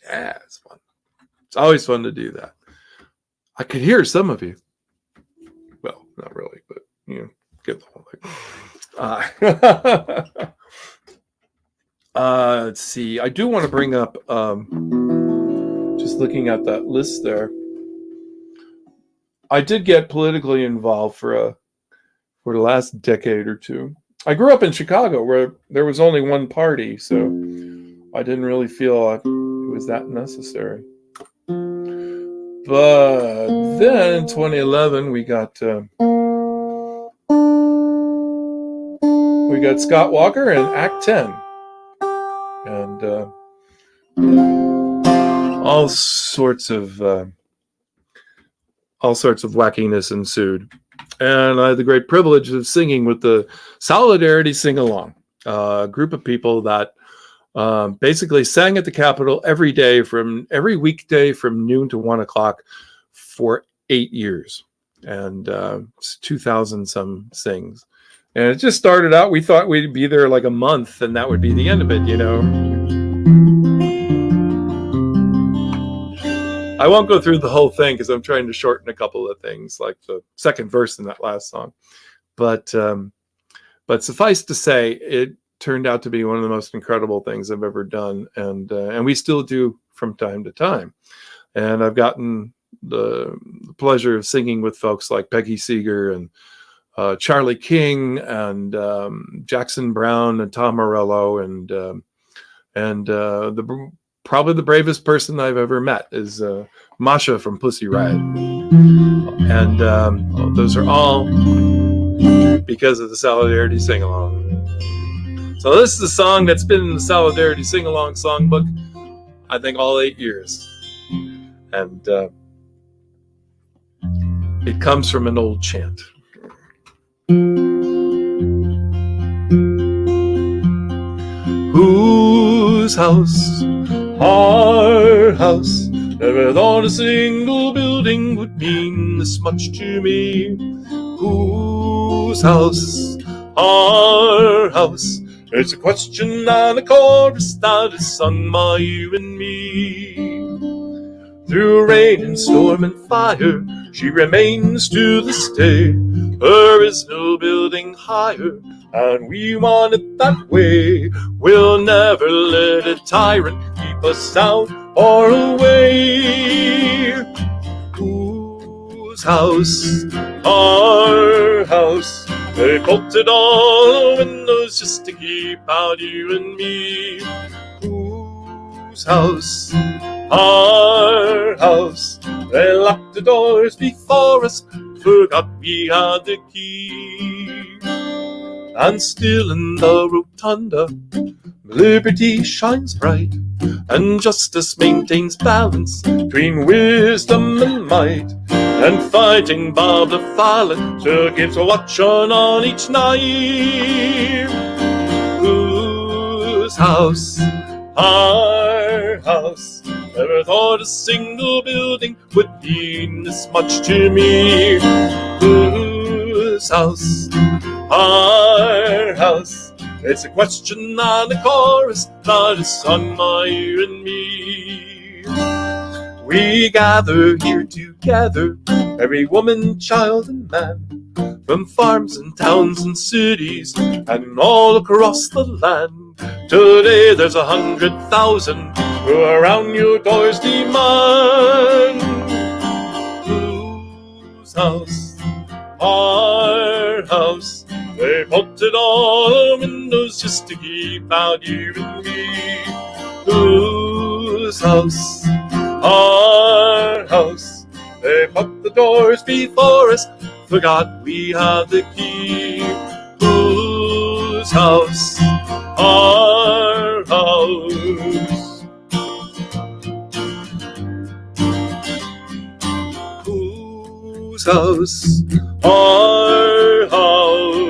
Yeah, it's fun. It's always fun to do that. I could hear some of you. Well, not really, but you know, get the whole thing. Let's see. I do want to bring up, just looking at that list there, I did get politically involved for the last decade or two. I grew up in Chicago where there was only one party, so I didn't really feel it was that necessary. But then in 2011, we got Scott Walker and Act 10. And all sorts of wackiness ensued, and I had the great privilege of singing with the Solidarity Sing Along, a group of people that basically sang at the Capitol every weekday from noon to 1 o'clock for 8 years, and 2,000 some sings. And it just started out, we thought we'd be there like a month and that would be the end of it, you know. I won't go through the whole thing because I'm trying to shorten a couple of things, like the second verse in that last song. But suffice to say, it turned out to be one of the most incredible things I've ever done, and we still do from time to time. And I've gotten the pleasure of singing with folks like Peggy Seeger and Charlie King and Jackson Brown and Tom Morello And probably the bravest person I've ever met is Masha from Pussy Riot. And those are all because of the Solidarity Sing-Along. So this is a song that's been in the Solidarity Sing-Along songbook, I think, all 8 years. And it comes from an old chant. Whose house? Our house. Never thought a single building would mean this much to me. Whose house? Our house. It's a question and a chorus that is sung by you and me. Through rain and storm and fire, she remains to this day. There is no building higher, and we want it that way. We'll never let a tyrant keep us out or away. Whose house? Our house. They bolted all the windows just to keep out you and me. Whose house? Our house. They locked the doors before us, forgot we had the key. And still in the rotunda, liberty shines bright, and justice maintains balance between wisdom and might. And fighting Bob the Fowler still keeps a watch on each night. Whose house? Our house. Never thought a single building would mean this much to me. Whose house? Our house. It's a question and a chorus that is sung by you and me. We gather here together, every woman, child, and man, from farms and towns and cities, and all across the land. Today there's 100,000 who around your doors demand. Whose house? Our house. They bolted all the windows just to keep out you and me. Whose house? Our house. They put the doors before us, forgot we had the key. Whose house? Our house. Whose house? Our house.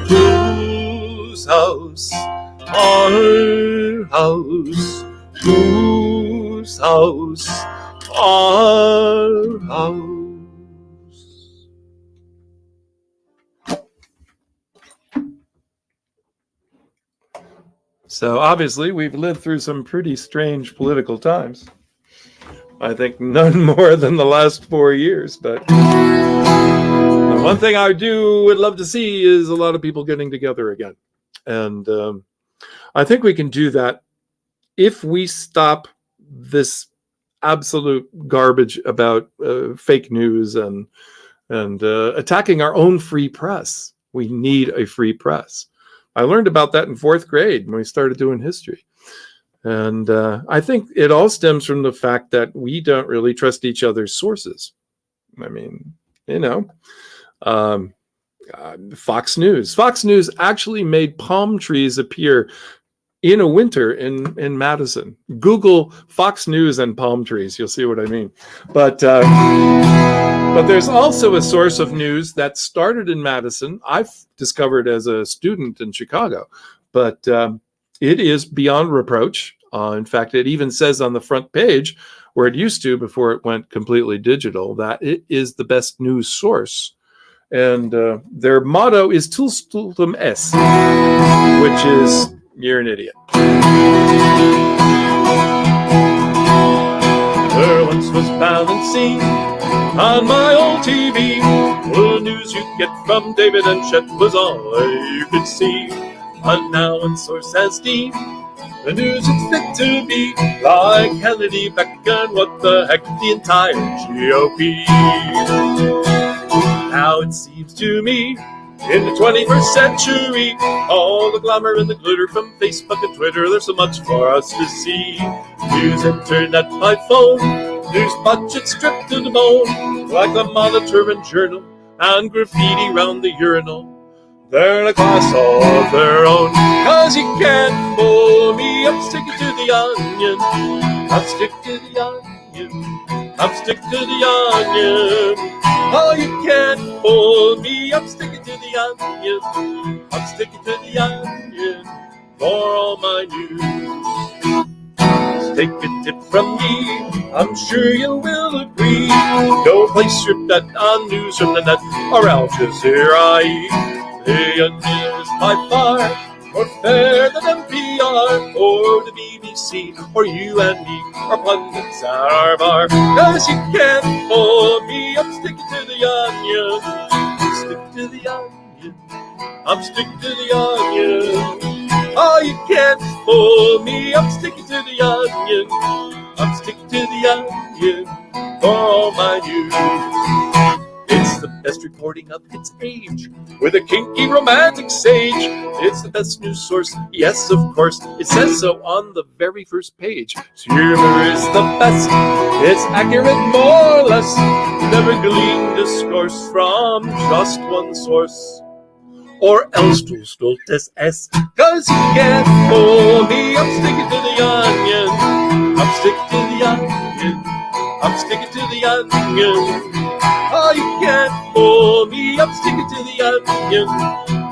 Whose house? Our house. Whose house? Our house. So obviously we've lived through some pretty strange political times. I think none more than the last 4 years, but the one thing I would love to see is a lot of people getting together again. And I think we can do that if we stop this absolute garbage about fake news and attacking our own free press. We need a free press. I learned about that in 4th grade when we started doing history. And I think it all stems from the fact that we don't really trust each other's sources. I mean, Fox News. Fox News actually made palm trees appear in a winter in Madison. Google Fox News and palm trees. You'll see what I mean. But there's also a source of news that started in Madison. I've discovered as a student in Chicago, but it is beyond reproach. In fact, it even says on the front page, where it used to before it went completely digital, that it is the best news source. And their motto is "Tul stultum es," which is "You're an idiot." There once was balancing on my old TV. The news you get from David and Chet was all you could see. But now one source has deemed the news is fit to be like Kennedy, Beck, and what the heck, the entire GOP. Now it seems to me In the 21st century, all the glamour and the glitter from Facebook and Twitter, there's so much for us to see. News, internet, by phone, news budget stripped to the bone, like a monitor and journal, and graffiti round the urinal. They're in a class all of their own, 'cause you can't fool me. I'm sticking to the onion. I'm sticking to the onion. I'm sticking to the onion. Oh, you can't fool me. I'm sticking to the onion. I'm sticking to the onion for all my news. Take a tip from me, I'm sure you will agree. Don't place your bet on news from the net or Al Jazeera. The onion is by far more fair than NPR or the BBC or you and me or pundits at our bar. 'Cause you can't fool me. I'm sticking to the onion. I'm sticking to the onion. I'm sticking to the onion. Oh, you can't fool me. I'm sticking to the onion. I'm sticking to the onion for all my news. It's the best reporting of its age, with a kinky romantic sage. It's the best news source, yes, of course. It says so on the very first page. Humor is the best, it's accurate more or less. Never glean discourse from just one source. Or else du stoltes es, 'cause you can't fool me. I'm sticking to the onion. I'm sticking to the onion. I'm sticking to the onion. Oh, you can't fool me. I'm sticking to the onion.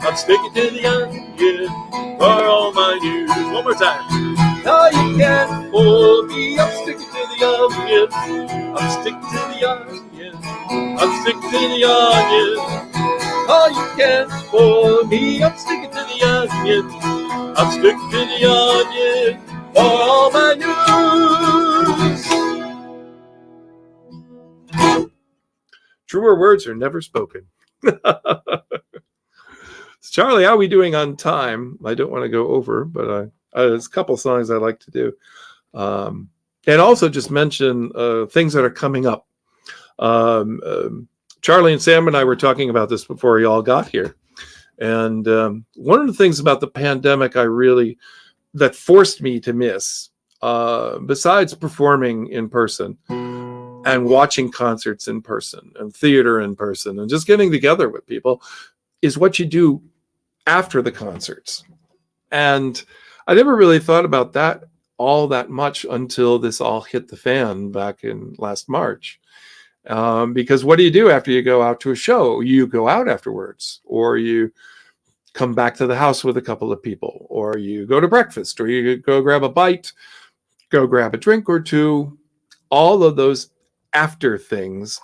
I'm sticking to the onion for all my news. One more time. Oh, you can't fool me. I'm sticking to the onion. I'm sticking to the onion. I'm sticking to the onion. Oh, you can't fool me. I'm sticking to the onion. I'm sticking to the onion for all my news. Truer words are never spoken. Charlie, how are we doing on time? I don't want to go over, but there's a couple songs I like to do. And also just mention things that are coming up. Charlie and Sam and I were talking about this before you all got here. And one of the things about the pandemic that forced me to miss, besides performing in person and watching concerts in person and theater in person and just getting together with people, is what you do after the concerts. And I never really thought about that all that much until this all hit the fan back in last March. Because what do you do after you go out to a show? You go out afterwards, or you come back to the house with a couple of people, or you go to breakfast, or you go grab a bite, go grab a drink or two. All of those after things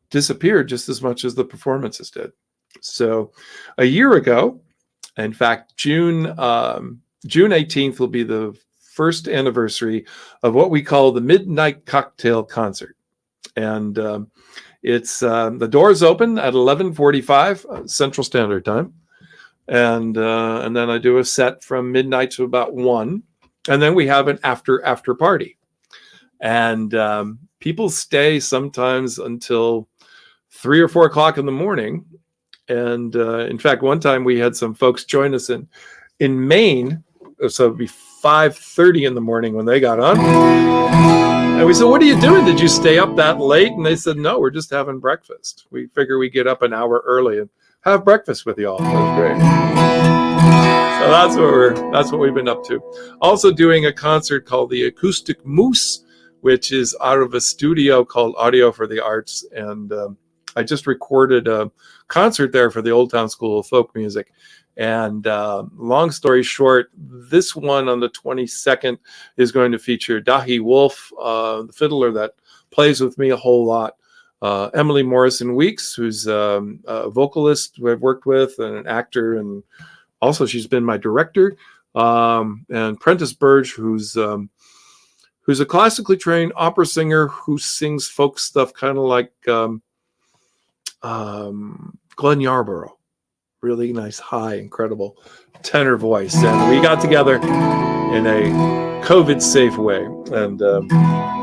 disappeared just as much as the performances did. So a year ago, in fact, June 18th will be the first anniversary of what we call the Midnight Cocktail Concert. And it's the doors open at 11:45 Central Standard Time, and then I do a set from midnight to about 1, and then we have an after party, and people stay sometimes until 3 or 4 o'clock in the morning. And in fact, one time we had some folks join us in Maine, so it'd be 5:30 in the morning when they got on. And we said, "What are you doing? Did you stay up that late?" And they said, "No, we're just having breakfast. We figure we get up an hour early and have breakfast with y'all." That was great. So that's what we've been up to. Also doing a concert called the Acoustic Moose, which is out of a studio called Audio for the Arts. And I just recorded a concert there for the Old Town School of Folk Music. And long story short, this one on the 22nd is going to feature Dahi Wolf, the fiddler that plays with me a whole lot. Emily Morrison Weeks, who's a vocalist who I've worked with and an actor, and also she's been my director. And Prentice Burge, who's a classically trained opera singer who sings folk stuff, kind of like Glenn Yarborough. Really nice, high, incredible tenor voice. And we got together in a COVID-safe way and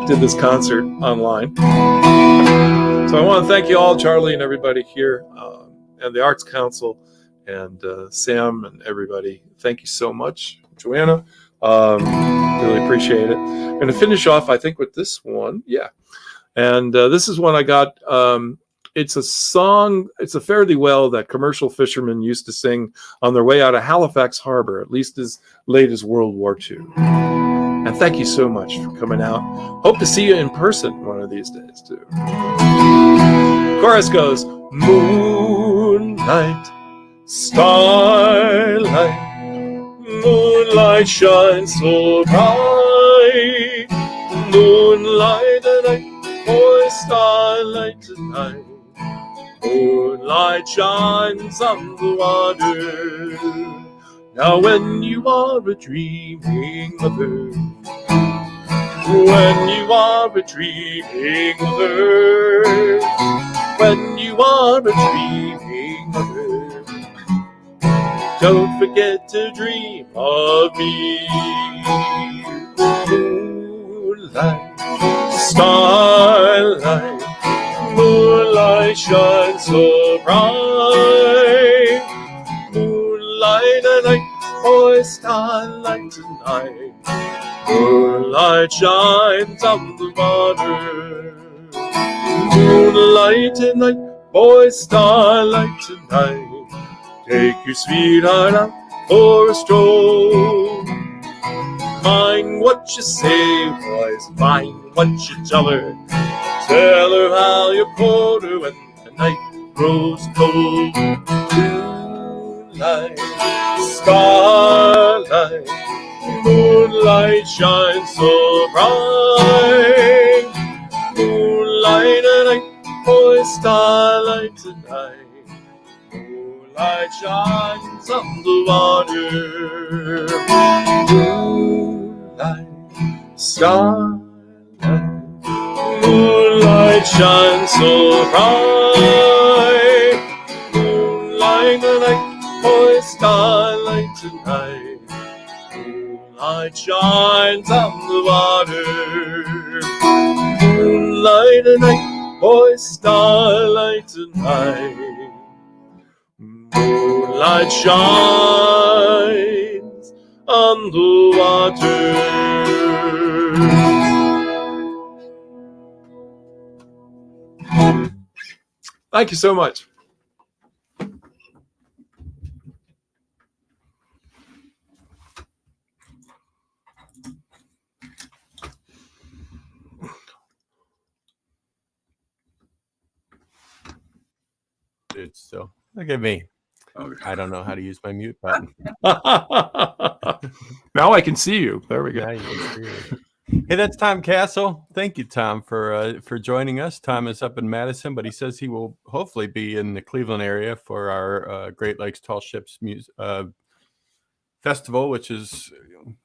did this concert online. So I want to thank you all, Charlie and everybody here, and the Arts Council, And Sam and everybody, thank you so much. Joanna, really appreciate it. I'm going to finish off, I think, with this one. Yeah. And this is one I got. It's a song, it's a fare thee well that commercial fishermen used to sing on their way out of Halifax Harbor, at least as late as World War II. And thank you so much for coming out. Hope to see you in person one of these days, too. Chorus goes, moonlight, starlight, moonlight shines so bright, moonlight tonight, boy, starlight tonight, moonlight shines on the water. Now when you are a dreaming mother, when you are a dreaming mother, when you are a dreaming mother, don't forget to dream of me. Moonlight, starlight, moonlight shines so bright, moonlight tonight, boy, starlight tonight, moonlight shines on the water. Moonlight tonight, boy, starlight tonight, take your sweetheart out for a stroll. Mind what you say, boys, mind what you tell her. Tell her how you hold her when the night grows cold. Moonlight, starlight, moonlight shines so bright, moonlight tonight, boy, starlight tonight, moonlight shines on the water. Moonlight, starlight, moonlight shines so bright, moonlight tonight, boy, starlight tonight, moonlight shines on the water. Moonlight tonight, boy, starlight tonight, moonlight shines on the water. Thank you so much.
Dude, so look at me. I don't know how to use my mute button.
Now I can see you. There we go.
Now you can see it. Hey, that's Tom Kastle. Thank you, Tom, for joining us. Tom is up in Madison, but he says he will hopefully be in the Cleveland area for our Great Lakes Tall Ships Festival, which is,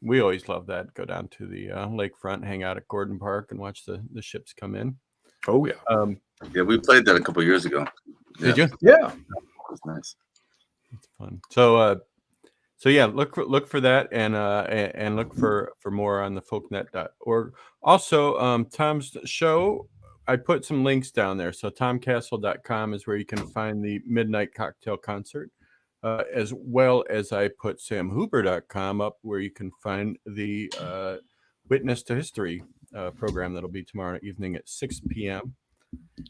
we always love that. Go down to the lakefront, hang out at Gordon Park, and watch the ships come in.
Oh, yeah.
Yeah, we played that a couple of years ago.
Did you?
Yeah.
It was nice.
It's fun. So yeah, look for that and look for more on the folknet.org. Also, Tom's show, I put some links down there. So tomkastle.com is where you can find the Midnight Cocktail Concert, as well as I put samhuber.com up where you can find the Witness to History program that'll be tomorrow evening at 6 p.m.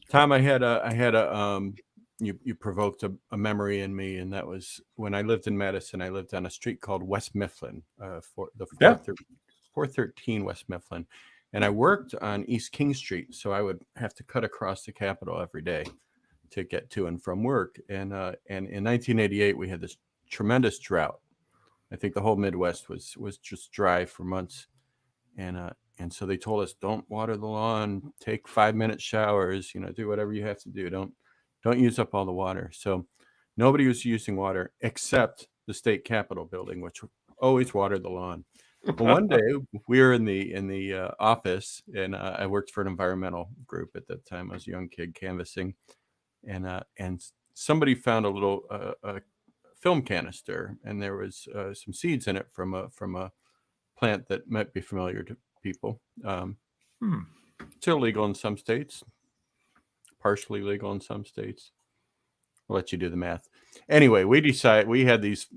Tom, you provoked a memory in me, and that was when I lived in Madison. I lived on a street called West Mifflin, for the 413 West Mifflin, and I worked on East King Street, so I would have to cut across the Capitol every day to get to and from work. And in 1988, we had this tremendous drought. I think the whole Midwest was just dry for months, and so they told us, don't water the lawn, take 5-minute showers, do whatever you have to do. Don't use up all the water. So nobody was using water except the state Capitol building, which always watered the lawn. Well, one day we were in the office, and I worked for an environmental group at that time. I was a young kid canvassing, and somebody found a little film canister, and there was some seeds in it from a plant that might be familiar to people. It's illegal in some states, partially legal in some states. I'll let you do the math. anyway, we had these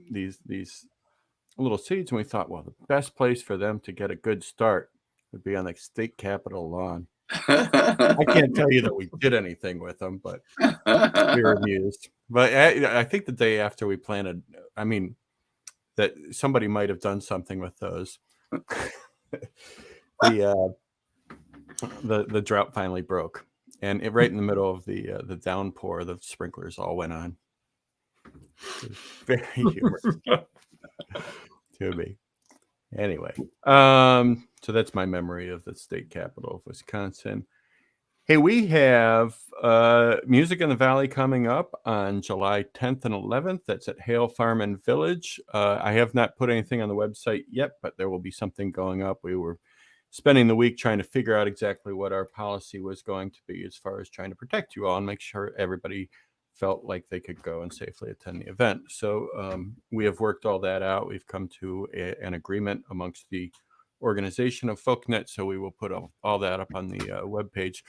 little seeds, and we thought, well, the best place for them to get a good start would be on the state capitol lawn. I can't tell you that we did anything with them, but we were amused. But I think the day after we planted, I mean, that somebody might have done something with those. The drought finally broke, and right in the middle of the downpour, the sprinklers all went on. It was very humorous to me. Anyway, so that's my memory of the state capital of Wisconsin. Hey, we have Music in the Valley coming up on July 10th and 11th. That's at Hale Farm and Village. I have not put anything on the website yet, but there will be something going up. We were spending the week trying to figure out exactly what our policy was going to be as far as trying to protect you all and make sure everybody felt like they could go and safely attend the event. So we have worked all that out. We've come to an agreement amongst the organization of Folknet, so we will put all that up on the webpage.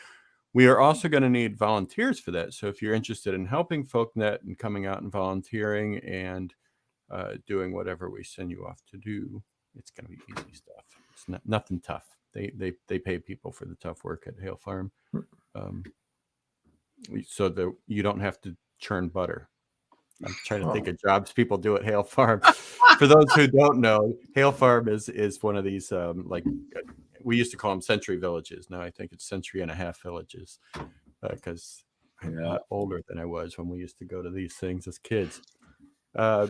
We are also going to need volunteers for that. So if you're interested in helping Folknet and coming out and volunteering and doing whatever we send you off to do, it's going to be easy stuff. It's nothing tough. They pay people for the tough work at Hale Farm, so that you don't have to churn butter. I'm trying to think of jobs people do at Hale Farm. For those who don't know, Hale Farm is one of these like we used to call them century villages. Now I think it's century and a half villages because I'm a lot older than I was when we used to go to these things as kids. So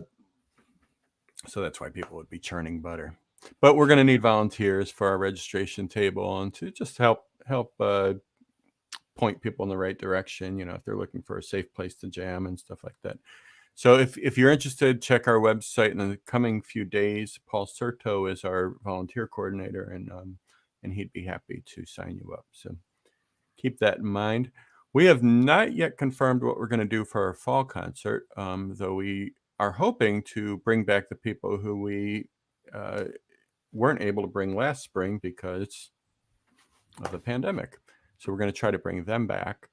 that's why people would be churning butter. But we're going to need volunteers for our registration table and to just help point people in the right direction. You know, if they're looking for a safe place to jam and stuff like that. So if you're interested, check our website in the coming few days. Paul Serto is our volunteer coordinator, and he'd be happy to sign you up. So keep that in mind. We have not yet confirmed what we're going to do for our fall concert, though we are hoping to bring back the people who we weren't able to bring last spring because of the pandemic. So we're going to try to bring them back.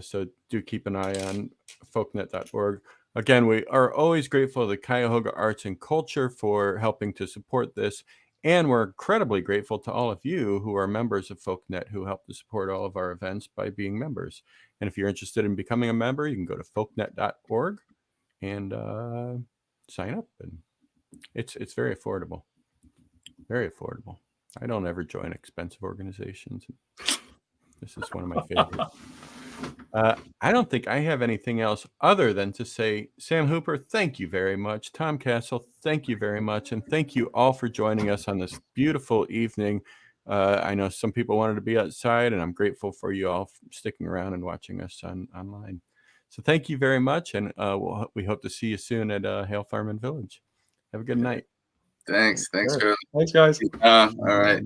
So do keep an eye on folknet.org. Again, we are always grateful to the Cuyahoga Arts and Culture for helping to support this. And we're incredibly grateful to all of you who are members of Folknet who help to support all of our events by being members. And if you're interested in becoming a member, you can go to folknet.org and sign up. And it's very affordable. Very affordable. I don't ever join expensive organizations. This is one of my favorites. I don't think I have anything else other than to say, Sam Hooper, thank you very much. Tom Kastle, thank you very much. And thank you all for joining us on this beautiful evening. I know some people wanted to be outside, and I'm grateful for you all sticking around and watching us online. So thank you very much. And we hope to see you soon at Hale Farm and Village. Have a good night.
Thanks. Thanks, Charlie.
Thanks, guys.
All right.